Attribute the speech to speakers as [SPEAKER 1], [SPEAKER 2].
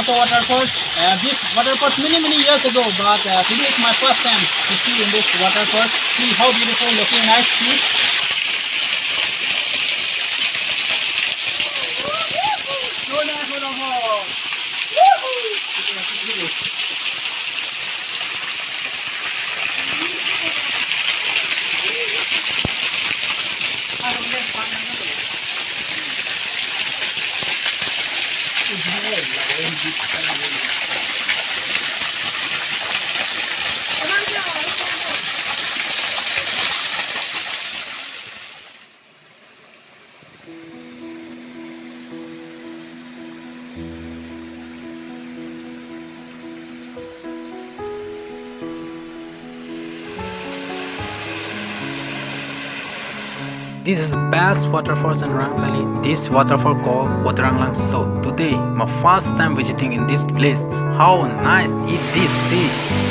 [SPEAKER 1] Ito waterfalls. This waterfalls many years ago, but today is my first time to see in this waterfalls. See how beautiful, looking nice. See. So nice waterfall.
[SPEAKER 2] This is best waterfalls in Rangsali. This waterfall called Wateranglang. So today, my first time visiting in this place. How nice it is! See.